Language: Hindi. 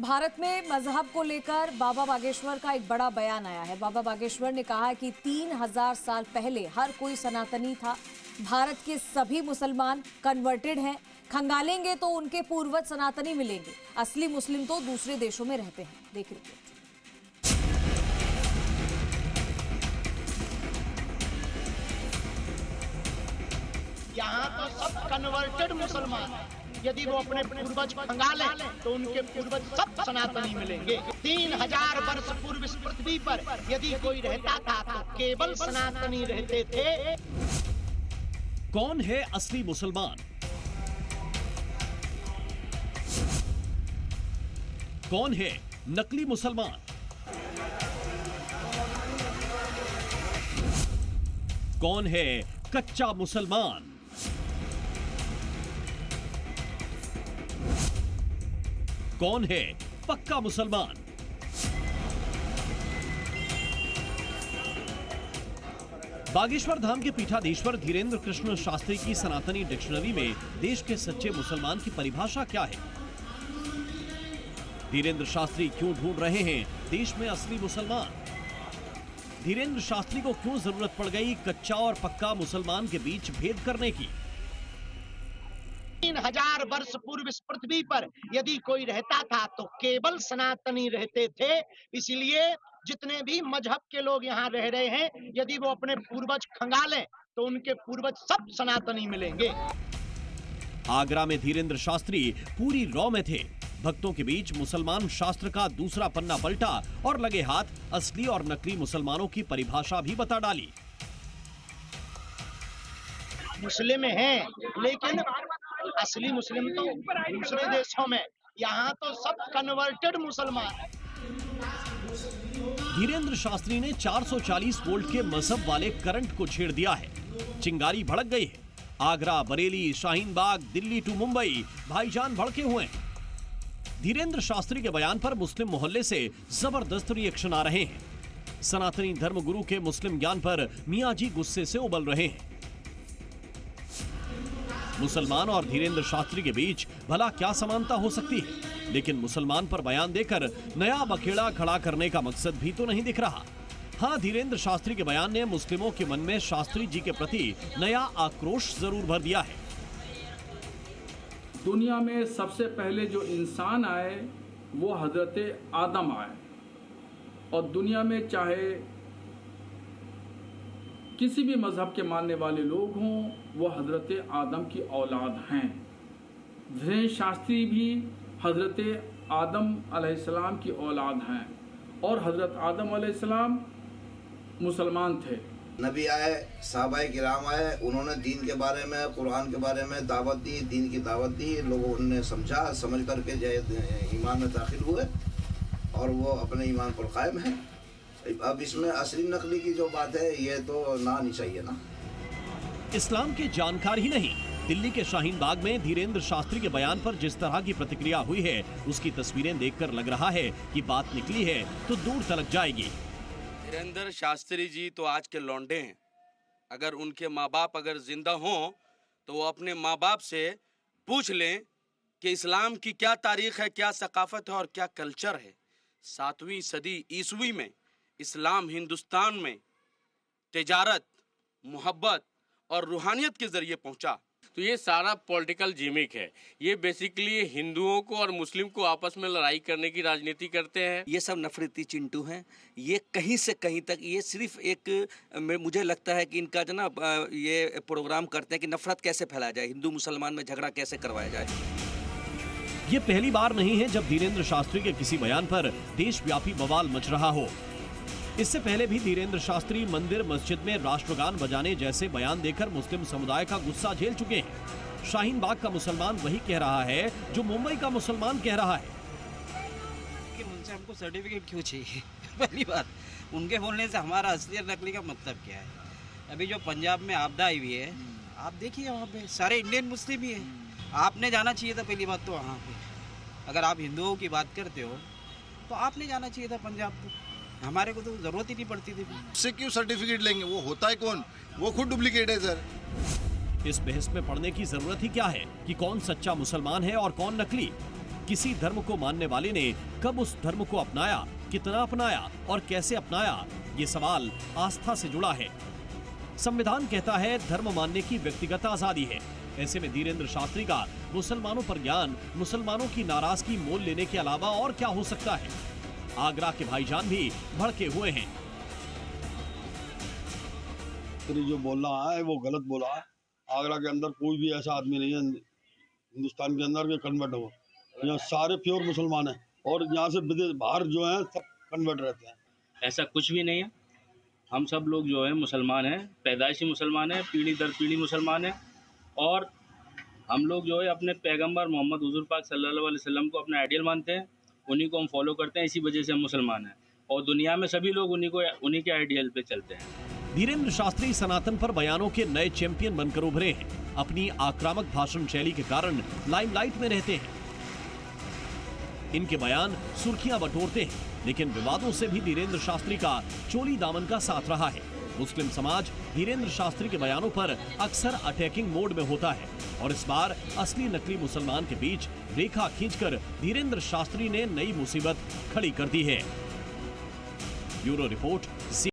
भारत में मजहब को लेकर बाबा बागेश्वर का एक बड़ा बयान आया है। बाबा बागेश्वर ने कहा कि 3000 साल पहले हर कोई सनातनी था। भारत के सभी मुसलमान कन्वर्टेड हैं। खंगालेंगे तो उनके पूर्वज सनातनी मिलेंगे। असली मुस्लिम तो दूसरे देशों में रहते हैं। देख लीजिए। यहाँ तो सब कन्वर्टेड मुसलमान, यदि वो अपने पूर्वज खंगाले तो उनके पूर्वज सब सनातनी मिलेंगे। 3000 वर्ष पूर्व इस पृथ्वी पर यदि कोई रहता था तो केवल सनातनी रहते थे। कौन है असली मुसलमान? कौन है नकली मुसलमान? कौन है कच्चा मुसलमान? कौन है पक्का मुसलमान? बागेश्वर धाम के पीठाधीश्वर धीरेन्द्र कृष्ण शास्त्री की सनातनी डिक्शनरी में देश के सच्चे मुसलमान की परिभाषा क्या है? धीरेन्द्र शास्त्री क्यों ढूंढ रहे हैं देश में असली मुसलमान? धीरेन्द्र शास्त्री को क्यों जरूरत पड़ गई कच्चा और पक्का मुसलमान के बीच भेद करने की? 3000 वर्ष पूर्व इस पृथ्वी पर यदि कोई रहता था तो केवल सनातनी रहते थे। इसलिए जितने भी मजहब के लोग यहाँ रह रहे हैं, यदि वो अपने पूर्वज खंगालें तो उनके पूर्वज सब सनातनी मिलेंगे। आगरा में धीरेन्द्र शास्त्री पूरी रॉ में थे। भक्तों के बीच मुसलमान शास्त्र का दूसरा पन्ना पलटा और लगे हाथ असली और नकली मुसलमानों की परिभाषा भी बता डाली। मुस्लिम हैं, लेकिन असली मुस्लिम तो दूसरे देशों में, यहाँ तो सब कन्वर्टेड मुसलमान हैं। धीरेन्द्र शास्त्री ने 440 वोल्ट के मजहब वाले करंट को छेड़ दिया है। चिंगारी भड़क गई है। आगरा, बरेली, शाहीन बाग, दिल्ली टू मुंबई, भाईजान भड़के हुए हैं। धीरेन्द्र शास्त्री के बयान पर मुस्लिम मोहल्ले से जबरदस्त रिएक्शन आ रहे हैं। सनातनी धर्म गुरु के मुस्लिम ज्ञान पर मियां जी गुस्से से उबल रहे हैं। मुसलमान और धीरेन्द्र शास्त्री के बीच भला क्या समानता हो सकती है? लेकिन मुसलमान पर बयान देकर नया बखेड़ा खड़ा करने का मकसद भी तो नहीं दिख रहा। हाँ, धीरेन्द्र शास्त्री के बयान ने मुस्लिमों के मन में शास्त्री जी के प्रति नया आक्रोश जरूर भर दिया है। दुनिया में सबसे पहले जो इंसान आए वो हजरत आदम आए, और दुनिया में चाहे किसी भी मजहब के मानने वाले लोग हों, वो हजरत आदम की औलाद हैं। धीरेन्द्र शास्त्री भी हजरत आदम अलैहिस्सलाम की औलाद हैं, और हजरत आदम अलैहिस्सलाम मुसलमान थे। नबी आए, सहाबाए किराम आए, उन्होंने दीन के बारे में, कुरान के बारे में दावत दी, दीन की दावत दी। लोगों ने समझा, समझ करके जो ईमान में दाखिल हुए और वो अपने ईमान पर कायम है। अब इसमें असली नकली की जो बात है, ये तो ना आनी चाहिए ना। इस्लाम के जानकार ही नहीं, दिल्ली के शाहीन बाग में धीरेन्द्र शास्त्री के बयान पर जिस तरह की प्रतिक्रिया हुई है, उसकी तस्वीरें देखकर लग रहा है कि बात निकली है तो दूर तलक जाएगी। धीरेन्द्र शास्त्री जी तो आज के लौंडे हैं। अगर उनके माँ बाप अगर जिंदा हों तो वो अपने माँ बाप से पूछ लें कि इस्लाम की क्या तारीख है, क्या सकाफत है और क्या कल्चर है। 7वीं सदी ईसवी में इस्लाम हिंदुस्तान में तिजारत, मोहब्बत और रूहानियत के जरिए पहुंचा। तो ये सारा पॉलिटिकल जिमिक है। ये बेसिकली हिंदुओं को और मुस्लिम को आपस में लड़ाई करने की राजनीति करते हैं। ये सब नफरती चिंटू हैं। ये कहीं से कहीं तक, ये सिर्फ एक, मुझे लगता है कि इनका जो ना ये प्रोग्राम करते हैं कि नफरत कैसे फैलाया जाए, हिंदू मुसलमान में झगड़ा कैसे करवाया जाए। ये पहली बार नहीं है जब धीरेन्द्र शास्त्री के किसी बयान पर देशव्यापी बवाल मच रहा हो। इससे पहले भी धीरेन्द्र शास्त्री मंदिर मस्जिद में राष्ट्रगान बजाने जैसे बयान देकर मुस्लिम समुदाय का गुस्सा झेल चुके हैं। शाहीन बाग का मुसलमान वही कह रहा है जो मुंबई का मुसलमान कह रहा है। कि उनसे हमको सर्टिफिकेट क्यों चाहिए? पहली बात, उनके बोलने से हमारा असली और नकली का मतलब क्या है? अभी जो पंजाब में आपदा आई हुई है, आप देखिए वहाँ पे सारे इंडियन मुस्लिम ही है। आपने जाना चाहिए था पहली बात तो वहाँ पे। अगर आप हिंदुओं की बात करते हो तो आपने जाना चाहिए था पंजाब को। हमारे को तो जरूरत ही नहीं पड़ती थी। उससे क्यों सर्टिफिकेट लेंगे? वो होता है कौन? वो खुद डुप्लीकेट है सर। इस बहस में पड़ने की जरूरत ही क्या है कि कौन सच्चा मुसलमान है और कौन नकली? किसी धर्म को मानने वाले ने कब उस धर्म को अपनाया, कितना अपनाया और कैसे अपनाया, ये सवाल आस्था से जुड़ा है। संविधान कहता है धर्म मानने की व्यक्तिगत आजादी है। ऐसे में धीरेन्द्र शास्त्री का मुसलमानों पर ज्ञान मुसलमानों की नाराजगी मोल लेने के अलावा और क्या हो सकता है। आगरा के भाईजान भी भड़के हुए हैं। जो बोलना है वो गलत बोला है। आगरा के अंदर कोई भी ऐसा आदमी नहीं है हिंदुस्तान के अंदर के कन्वर्ट हो। यहाँ सारे प्योर मुसलमान हैं और यहाँ से विदेश बाहर जो हैं सब कन्वर्ट रहते हैं। ऐसा कुछ भी नहीं है। हम सब लोग जो है मुसलमान हैं, पैदाइशी मुसलमान हैं, पीढ़ी दर पीढ़ी मुसलमान हैं और हम लोग जो है अपने पैगंबर मोहम्मद हुजूर पाक सल्लल्लाहु अलैहि वसल्लम को अपना आइडियल मानते हैं, उन्हीं को हम फॉलो करते हैं। इसी वजह से हम मुसलमान हैं और दुनिया में सभी लोग उन्हीं के आइडियल पे चलते हैं। धीरेन्द्र शास्त्री सनातन पर बयानों के नए चैंपियन बनकर उभरे हैं। अपनी आक्रामक भाषण शैली के कारण लाइमलाइट में रहते हैं। इनके बयान सुर्खियां बटोरते हैं, लेकिन विवादों से भी धीरेन्द्र शास्त्री का चोली दामन का साथ रहा है। मुस्लिम समाज धीरेन्द्र शास्त्री के बयानों पर अक्सर अटैकिंग मोड में होता है और इस बार असली नकली मुसलमान के बीच रेखा खींचकर धीरेन्द्र शास्त्री ने नई मुसीबत खड़ी कर दी है। Bureau report.